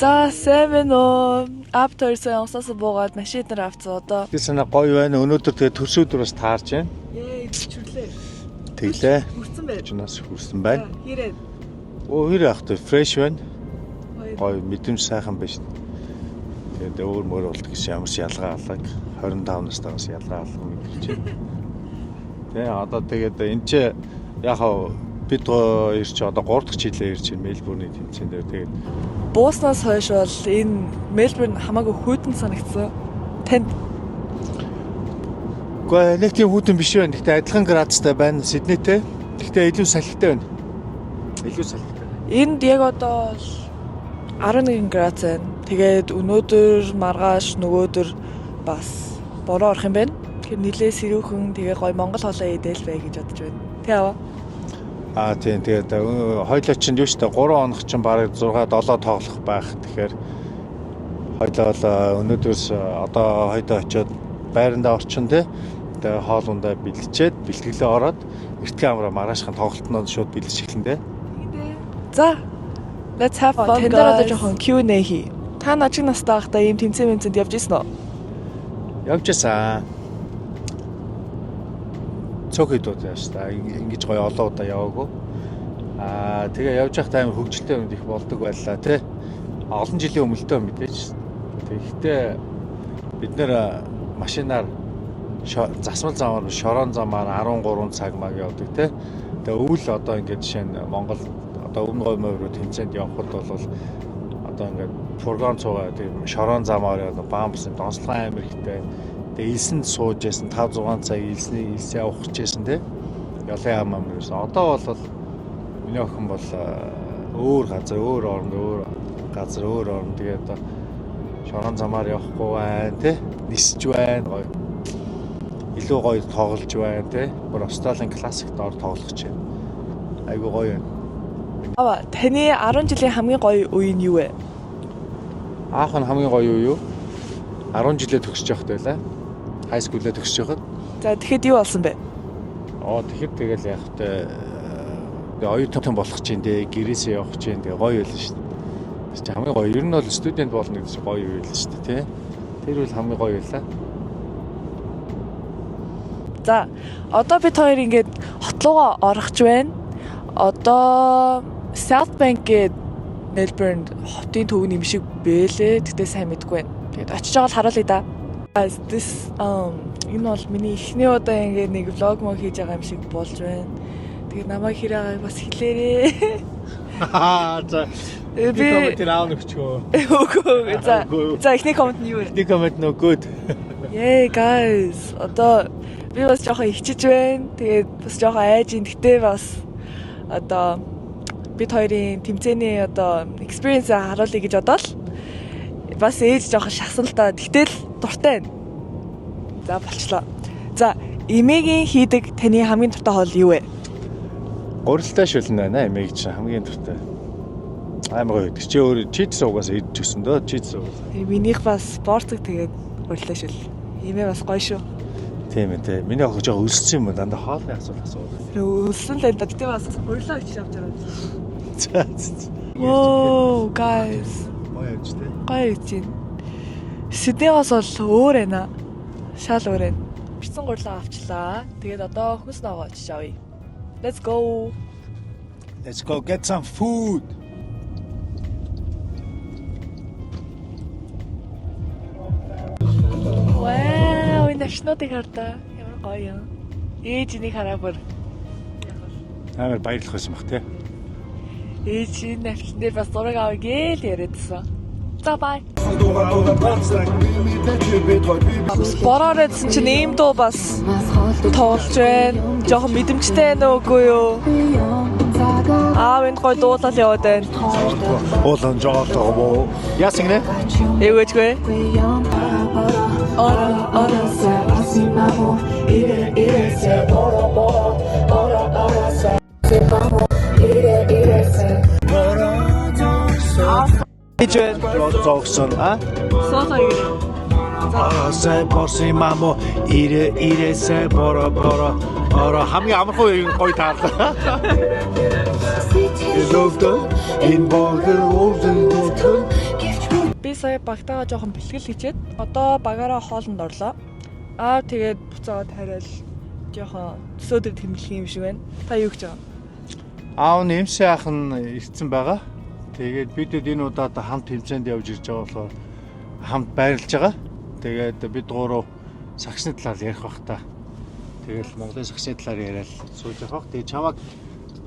За сайн байна уу? After сонгосоос буугаад машин дээр авцгаа одоо. Би санаа гоё байна. Өнөөдөр тэгээ төрсөдөр бас таарж байна. Чүрлээ. Тэглээ. Хүрсэн байна. Чунаас хүрсэн байна. Хэрэг. Хэр ах тэ фреш байна. Гоё мэдрэмж сайхан байна. Тэгээд өөр мөр болт гэж ямар ч ялгаа алга 25 настайгаас ялгаа алга мэдэрч байна. Тэгээ одоо тэгээд энэ ч яг бид ирч одоо 3 дахь жилээ ирж байна Мельбурний тэмцээн дээр. Тэгээд Бууснаас хойш бол энэ Мельбурн хамаагүй хүйтэн санагдсан. Танд Гэхдээ нэг тийм хүйтэн биш байна. Гэхдээ адилхан градустай байна Сиднейтэй. Гэхдээ илүү салхитай байна. Илүү салхитай. энд яг одоо 11 градус байна. Тэгээд өнөөдөр маргааш нөгөөдөр бас бороо орох юм байна. Тэгэхээр нилээ сэрүүхэн тэгээ гой Монгол хоолоо идэл бай гэж бодож байна. Тэ аваа. Тийм тэгээд хоёлоо чинь юу ч та 3 хоног чинь бараг 6 7 тоглох байх. Тэгэхээр хоёлоо өнөөдөөс одоо хоёлоо очиод байрандаа орчин тэ. Тэгээд хоолундаа бэлдчихэд бэлтгэлээ ороод эртхэн амраа маргаашхан тоглолтнод шууд бэлдэж эхлэн тэ. За. Let's have fun. Тэндээ одоо жоохон Q&A хий. Та начиг настай байхдаа ийм тэмцээн явж ирсэн үү? Явж байсан. Цөөхөд удаа яаштай. Ингэж гоё олон удаа яваагүй. Тэгээ явж байхдаа амар хөвгөлтэй юмд их болдог байлаа тий. Олон жилийн өмнөлтөө мэдээж. Тэгэхдээ бид нэр машинаар засмал замаар шорон замаар 13 цаг маг явдаг тий. Тэгээ өвөл одоо ингэж жишээ нь Монгол одоо өмнө гой морь руу тэмцээнд явхад бол одоо ингээд фургон цугаа тийм шорон замаар одоо бамбсын донслогын амир ихтэй. Тэгээ илсэнд сууж яасан 5 6 цаг илс явах гэжсэн тий. Ялын ам амирс. Одоо бол миний охин бол өөр газар, өөр орнд тэгээ одоо шорон замаар явахгүй байна тий. Нисэж байна гоё. Илүү гоё тоглож байна тий. Бүр Австралийн классикт ор тоглох гэж байна. Айгу гоё байна. Таны 10 жилийн хамгийн гоё үе нь юу вэ? Аах нь хамгийн гоё юу? 10 жилээ төгсөж явахд байлаа. High school-ээ төгсөж явахд. За тэгэхэд юу болсон бэ? Тэгэхэд тэгэл яг тэ оюутан болох чинь дээ, гэрээсээ явах чинь дээ гоё байлаа шүү дээ. Чи хамгийн гоё. Ер нь бол студент болно гэдэг чинь гоё байлаа шүү дээ, тий. Тэр үл хамгийн гоё байлаа. За, одоо бид хоёр ингээд хотлуугаа орохч байна. Одоо South Bank гээд Melbourne хотын төвний юм шиг бэлээ. Тэгтээ сайн мэдгүй байна. Тэгээд очиж байгаа л харуулъя да. Guys, this энэ бол миний эхний удаа ингээд нэг vlog хийж байгаа юм шиг болж байна. Тэгээд намайг хэрэг бас хэлээрээ. За. Би коммент аав нөхчөө. Үгүй. За эхний коммент нь юу вэ? Эхний коммент нөө good. Yeah, guys. Одоо би бас жоохон ихчиж байна. Тэгээд бас жоохон айж ин. Гэтээ бас одоо бид хоёрын тэмцээний одоо experience харуулъя гэж бодоод бас ээж жоохон шахсан л та. Гэтэл дуртай байна. За болчлоо. За, эмээгийн хийдэг таны хамгийн дуртай хоол юу вэ? Гурилтай шүлэн байна эмээг чинь хамгийн дуртай. Амар гоё гэдэг. Чи өөр чиз угаас идэж өсөн дөө чиз угаас. Минийх бас спортыг тэгээд гурилтай шүл. Эмээ бас гоё шүү. Тийм ээ тий. Миний охин жоо өлссөн юм дандаа хоолны асуулт. Өлсөн л энэ тэгтээ бас гурилаа хийж авч байгаа. За. Whoa, guys. Гоё явж тий. Гоё гэж байна. Сиднейгоос бол өөр байна. Шал өөр байна. Бичсэн гурилаа авчлаа. Тэгээд одоо хүнс ногоо очиж авъя. Let's go. Let's go get some food. Wow, энэ ашнуудыг хардаа. Ямар гоё юм. Ээжнийг хараа бүр. Амар баярлах байсан баг тий. Ээж энэ навчнээ бас зураг авъя гээл яриадсан. За бай. Бороорэдсэн чинь ийм дуу бас тоглож байна. Жохон мэдрэмжтэй байна уугүй юу? Энд гой дуулал яваад байна. Уулан жоолоо. Яасан гинэ? Эвэжгүй. Ичэн зогсон Солоо юу? Сай борси мамо ирээсэ боро хамгийн амархан гоё таарлаа. Loved in Borgel Olsen би сая багтаага жоохон бэлтгэл хийчихэд одоо багаараа хоолнд орлоо. Тэгээд буцаагаад хариал жоохон төсөөдөр тэмдэглэх юм шиг байна. Та юу гэж байгаа? Аав нь эмсээ ах нь ирсэн байгаа. Тэгээд бидэд энэ удаад хамт тэмцээнд явж ирж байгаа болохоор хамт байрлаж байгаа. Тэгээд бид гурав сагсны талаар ярих бах та. Тэгэл Монголын сагсны талаар яриад сууж явах. Тэгээд чамаг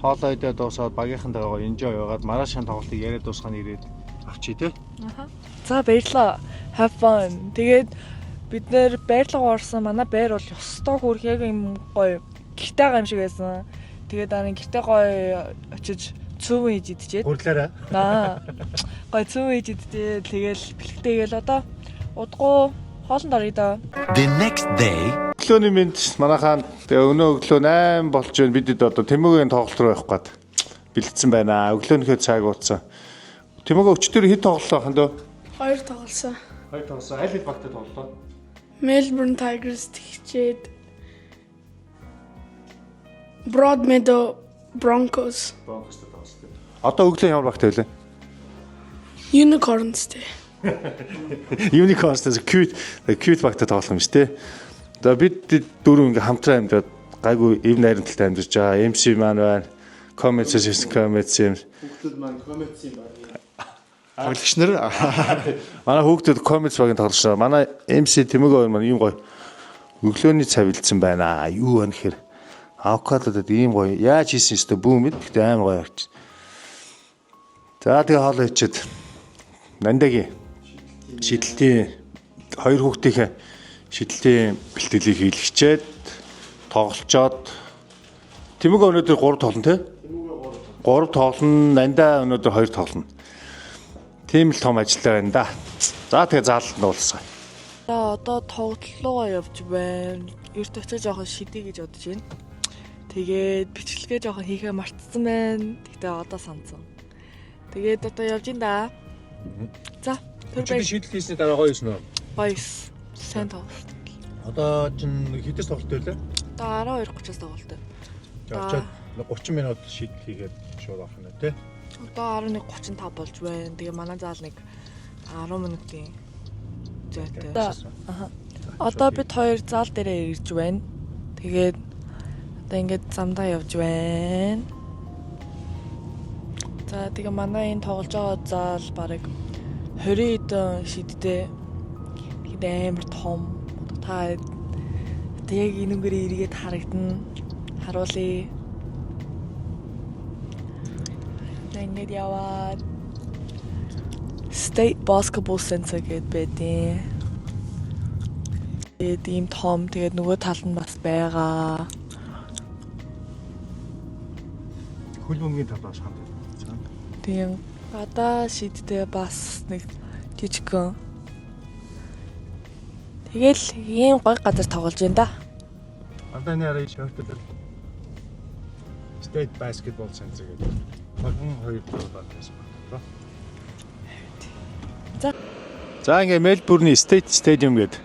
хоолоо идээд дуусаад багийнхантайгаа enjoy яваад маргаашийн тоглолтыг яриад дуусгана ирээд авчий те. За баярлалаа. Have fun. Тэгээд бид нэр байрлал орсон. Манай байр бол ёстой хүрх яг юм гоё гихтэй байгаа юм шиг байсан. Тэгээд дараа гихтэй гоё очиж цөөн хийж идчихээд. Хурлаарай. Гоё цөөн хийж идчихээ. Тэгэл бэлгтэйгээл одоо удахгүй хоолнд орё даа. The next day. Өглөөний мэнд манайхаа тэгээ өнөө өглөө 8 болж байна. Бидэд одоо Тэмүгийн тоглолт руу явах гээд бэлдсэн байна. Өглөөнийхөө цаг ууцсан. Тэмүгийн өчтөр хэд тоглолоо хань дөө? 2 тоглосон. 2 тоглосон. Аль хэд багтаа тоглолоо? Melbourne Tigers тэгчээд Broadmeadow Broncos. Broncos тоглосон. Одоо өглөө ямар багтаа вэ? Unicorns дээ. Unicorns cute багтаа тоглох юм шүү дээ. За бид дөрөв ингээм хамтран амьдаад гайгүй эв найрамдалтай амьдарч байгаа. MC маань байна. Comments юм. Хүүхдүүд маань comments юм байна. Тоглогч нар манай хүүхдүүд comments багийн тоглож байгаа. Манай MC Тэмэг хоёр маань ийм гоё өглөөний цав илдсэн байна. Юу вэ гэхээр авокадодод ийм гоё яаж хийсэн ёстой бүүм мэд. Гэтэ амар гоё харч. За тэгээ хоол ичээд Нандагийн шидэлтийн хоёр хүүхдийнхээ шидэлтийн бэлтгэлийг хийлгчээд тоглолцоод Тэмэг өнөөдөр 3 тоглоно те? 3 тоглоно, Нандаа өнөөдөр 2 тоглоно. Тийм л том ажиллаа байна да. За тэгээ заалт нь уулзсан. За одоо тоглолоо явж байна. Эрт очиж жоохон шидэ гэж бодож байна. Тэгээд бичлэгээ жоохон хийхээ мартсан байна. Тэгтээ одоо санацсан. Тэгээд одоо явж ин да. За Тэр шийдэл хийсний дараа гоё юм уу? Баяс. Сайн тоглолт. Одоо чинь хэдээс тоглолт байлаа? Одоо 12:30-аас тоглолт. Очоод 30 минут шийдэл хийгээд шууд авах нь тий. Одоо 11:35 болж байна. Тэгээ манай заал нэг 10 минутын зайтай. Одоо бид хоёр заал дээрээ ирж байна. Тэгээд одоо ингээд замдаа явж байна. За тэгээ манай энэ тоглож байгаа заал барыг 20 хэдэн шидтэй. Тэгээд амар том. Та яг энүүгээр эргээд харагдана. Харуулъя. Ингээд яваад State Basketball Center гэдэг байдیں۔ Тэгээд ийм том тэгээд нөгөө талд нь бас байгаа. Хөлбөмбөгийн талаас хандсан. Тийм гадаа шидтэй бас нэг жижигхэн. Тэгэл ийм гоё газар тоглож байна да. Одоо нэрээ шортод State Basketball Center гэдэг. Багын хоёр дөрөв байсан байна. За ингээ Мельбурний State Stadium гэдэг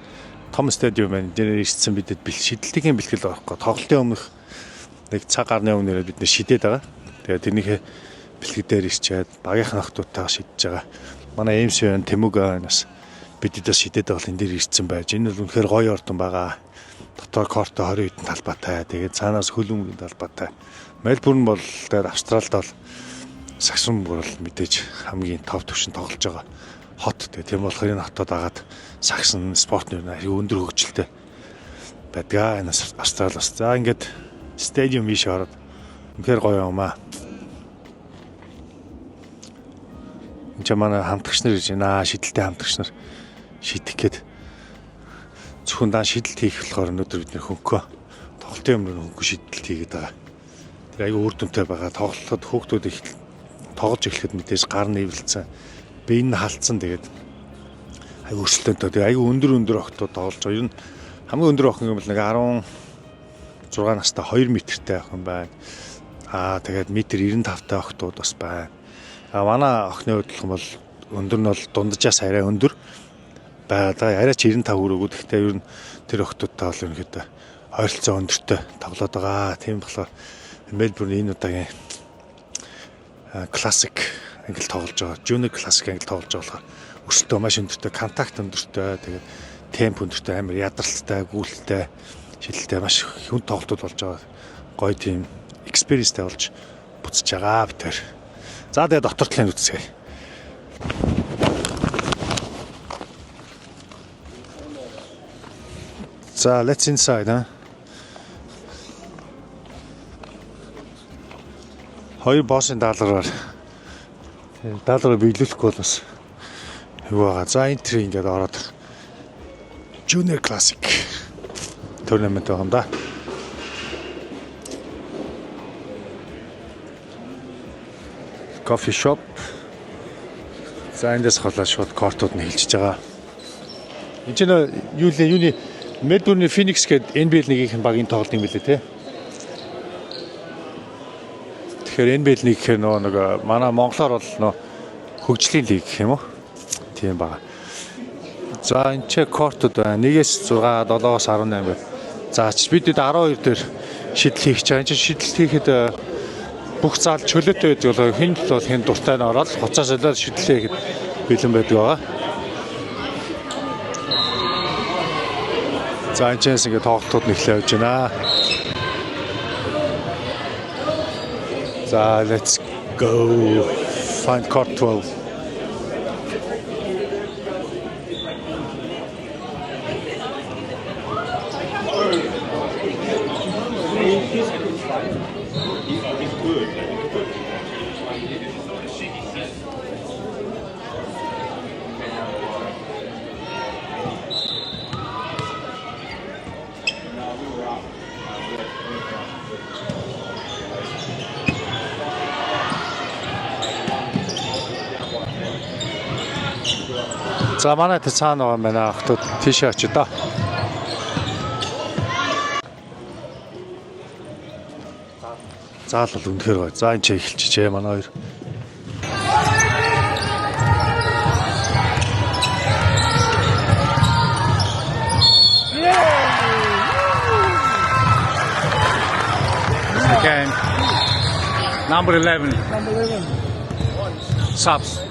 том стадиум байна. Дээр ирсэн бидэд шидэлтийн бэлтгэл байхгүй. Тоглолтын өмнөх нэг цаг гарны өмнө бид нэ шидээд байгаа. Тэгээд тэрнийхээ бэлтгэдээр ирчээд багийнхан охтуудтайгаа шидэж байгаа. Манай MC байна, Тэмүг байна бас бидэд шидээд байгаа л энэ дээр ирсэн байж. Энэ бол үнэхээр гоё ордон байгаа. Дотор корто 20 хэдэн талбайтай. Тэгээд цаанаас хөлбөмбөгийн талбайтай. Мельбурн бол тэгээд Австралид бол сагсан бүр бол мэдээж хамгийн топ түвшин тоглож байгаа хот. Тийм болохоор энэ хотод агаад сагсан спортын өндөр хөгжилтэй байдгаа энэ Австралиас. За ингээд стадиум биш ороод үнэхээр гоё юм аа. Энд ч манай хамтагч нар ирж байна. Шидэлтэй хамтагч нар шидэх гээд зөвхөн дан шидэлт хийх болохоор өнөөдөр бид нэр хөнгөө тоглолтын өмнө хөнгөө шидэлт хийгээд байгаа. Тэр аягүй үр дүнтэй байгаа. Тоглоход хүүхдүүд их тоглож эхлэхэд мэдээж гар нэвлэлцэн бие нь халтсан тэгээд аягүй өрсөлдөөнтэй. Тэгээд аягүй өндөр охтууд тоглож байгаа. Ер нь хамгийн өндөр охин юм бол нэг 16 настай 2 метртэй охин байна. Тэгээд метр 95 та охтууд бас байна. Манай охины хөдөлгөөн бол өндөр нь бол дунджаас арай өндөр байгаа. Арай ч 95 хүрээгүй. Гэхдээ ер нь тэр охтуудтай бол ерөнхийдөө ойролцоо өндөртэй тоглоод байгаа. Тийм болохоор Мельбурний энэ удаагийн классик англи тоглож байгаа. Junior классик англи тоглож байгаа болохоор өрсөлдөө маш өндөртэй, контакт өндөртэй, тэгээд темп өндөртэй, амар ядралттай, гүйлттэй, шилэлтэй маш хүн тоглолтууд болж байгаа. Гоё тийм экспириенстэй болж буцаж байгаа бид тэр. За тэгээд дотор талын үзье. За let's inside, Хоёр боссын даалгавраар биелүүлэхгүй бол бас юу байгаа. За энтри ингээд ороод Junior Classic tournament байгаа юм да. Coffee shop. За эндээс холоо шууд кортууд нь хэлчихэж байгаа. Энд чинь юуны Melbourne Phoenix гээд NBL нэгийнхэн багийн тоглолт юм билээ те. Тэгэхээр NBL нэг гэхээр нэг манай монголоор бол хөгжлийн лиг гэх юм уу? Тийм байна. За энэ ч кортууд 1-ээс 6, 7-оос 18 байна. За бид 12 дээр шидэл хийх гэж байгаа. Энэ шидэл хийхэд бүх заал чөлөөтэй байдаг болоо хинд бол хин дуртай нь ороод хоцоос олоод шидлээ гэхэд бэлэн байдаг байгаа. За энэ ч ингээд тоглолтууд нэхлээ явж байна. За let's go find court 12. За манай тэ цаана байгаа байна ахтууд тийшээ очиж да. Заал бол үнэхээр гоё. За энэ ч эхэлчихээ манай хоёр. Second. Number 11. Subs.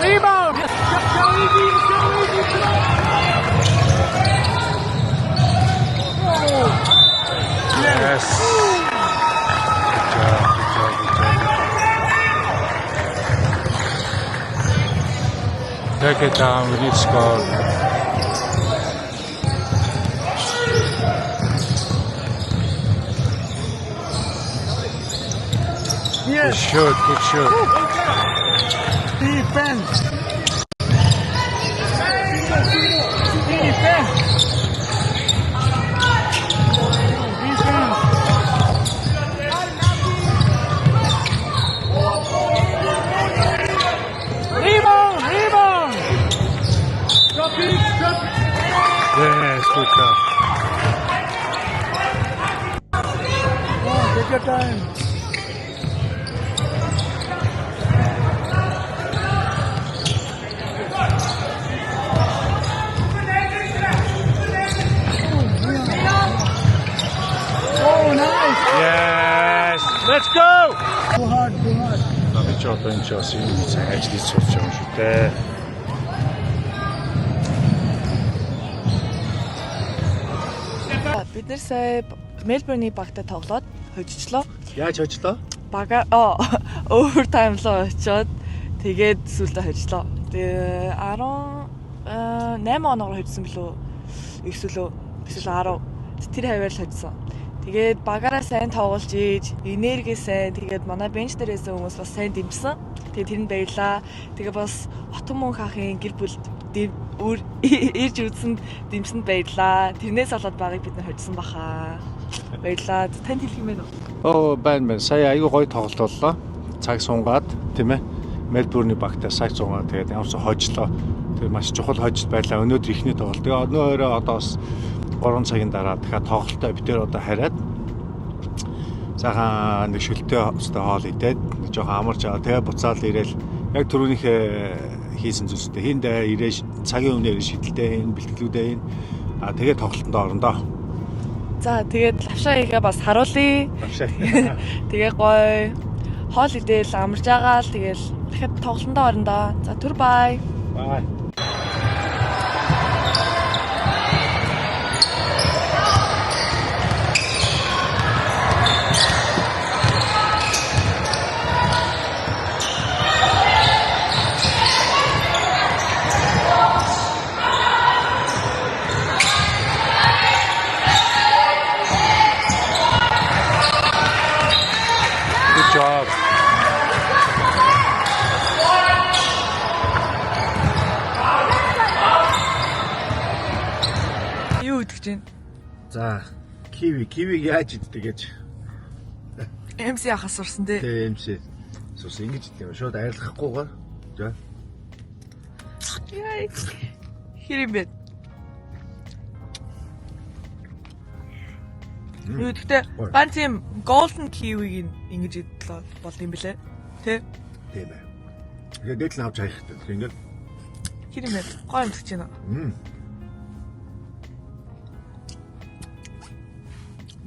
Rebound! Yes. Take it down, we need to score. Yes. Good shoot. Defense. Rebound. Drop it. Yes, good job. Take your time. Yes, let's go. Too hard. Би ч одоо энэ ч бас юм цаг ажлыг сурч байгаа шүү дээ. Бид нэр сая Мельбурний багтай тоглоод хожижлоо. Яаж хожлоо? Бага овертайм руу очиод тэгээд сүлдө хожлоо. Тэгээ 8 оноор хожсон билүү? Эсвэл 10. Тэр хаваар л хожсон. Тэгээд багаараа сайн тоглож ийж, энерги сайн. Тэгээд манай бенч дээрээс хүмүүс бас сайн дэмжсэн. Тэгээд тэрэнд баярлаа. Тэгээд бас Хотон мөн хаахын гэр бүл ирж үзсэнд дэмжсэнд баярлаа. Тэрнээс болоод багыг бид нар хожсон баха. Баярлаа. Танд хэлэх юм байна уу? Байна. Сая аягүй гоё тоглолт боллоо. Цаг сунгаад тийм ээ. Мельбурний багтаа цаг сунгаад тэгээд ямарч хожлоо. Тэгээд маш чухал хожил байлаа. Өнөөдөр ихний тоглолт. Тэгээд өнөөөрөө одоо бас 3 цагийн дараа дахиад тоглолтоо битээр одоо хараад сайхан нэг шөлтөө хоол идээд жоохон амарч аваа. Тэгээд буцаал ирээл яг түрүүнийхээ хийсэн зүйлстэй хиндэ ирээ цагийн өмнө шидэлтэй энэ бэлтгэлүүдээ энэ тэгээд тоглолтод орондоо. За тэгээд лавшаа хийгээ бас харуулъя. Авшаа. Тэгээ гоё. Хоол идээл амарч байгаа л тэгэл дахиад тоглолтондоо орондоо. За түр бай. Бай. Good job. Юу идэж чинь? За, кивиг яаж иддэг гэж. MC ахаас сурсан тий. Тэ MC. Сус ингэж идэх юм. Шууд арилгахгүйгээр. За. Яй. Хэрэм бэ? Юу гэхдээ ганц юм golden kiwi-г ингэж идлээ бол юм бэлээ. Тэ? Тийм ээ. Тэгээд дээд нь авч хайх хэрэгтэй. Ингээд Хэрэм бэ? Гоё юм гэж байна.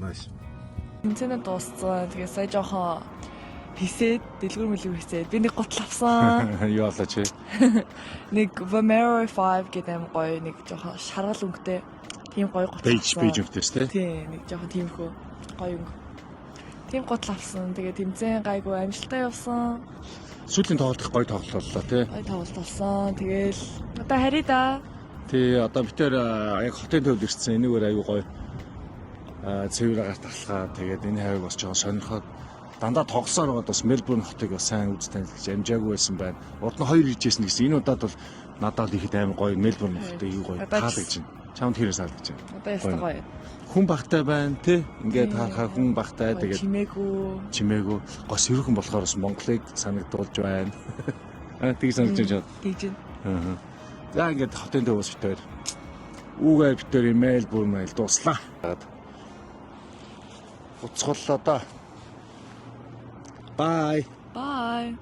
Nice. Тэмцээнэ дууссан. Тэгээ сая жоохон хисээд, дэлгүүр мэлгүүр хисээд. Би нэг гутал авсан. Юу болоо чи? Нэг Vomero 5 гэдэг юм гоё, нэг жоохон шаргал өнгөтэй. Тийм гоё гутал авсан. Пейж өвтэйс тий. Тийм, нэг жоохон тиймхүү гоё өнгө. Тийм гутал авсан. Тэгээ тэмцээн гайгүй амжилттай явсан. Сүүлийн тоглолт их гоё тоглолт боллоо тий. Гоё тоглолт болсон. Тэгээл одоо харъя да. Тий, одоо битээр яг хотын төвд ирсэн. Энэгээр аюу гоё цэвэр агаар талхаа. Тэгээд энэ хавийг бас жоохон сонирхоод дандаа тоглосоор байгаа бас Мельбурн хотыг бас сайн үз танил гэж амжаагүй байсан байна. Урд нь 2 иржсэн гэсэн. Энэ удаад бол надад ихэд амар гоё Мельбурн хотыг юу гоё таалагдж байна. Чамд хэрэг таалагдж байна. Одоо ястаа гоё. Хүн багтай байна тий. Ингээд харахаар хүн багтай тэгээд чимээгүй гоо сэрхэн болохоор бас Монголыг санагдуулж байна. Тийг санагдаж байна. Тэгж байна. За ингээд хотын төвөөс битээр үүгээ битээр Мельбурн дуслаа. Уцхоллоо да. Bye. Bye.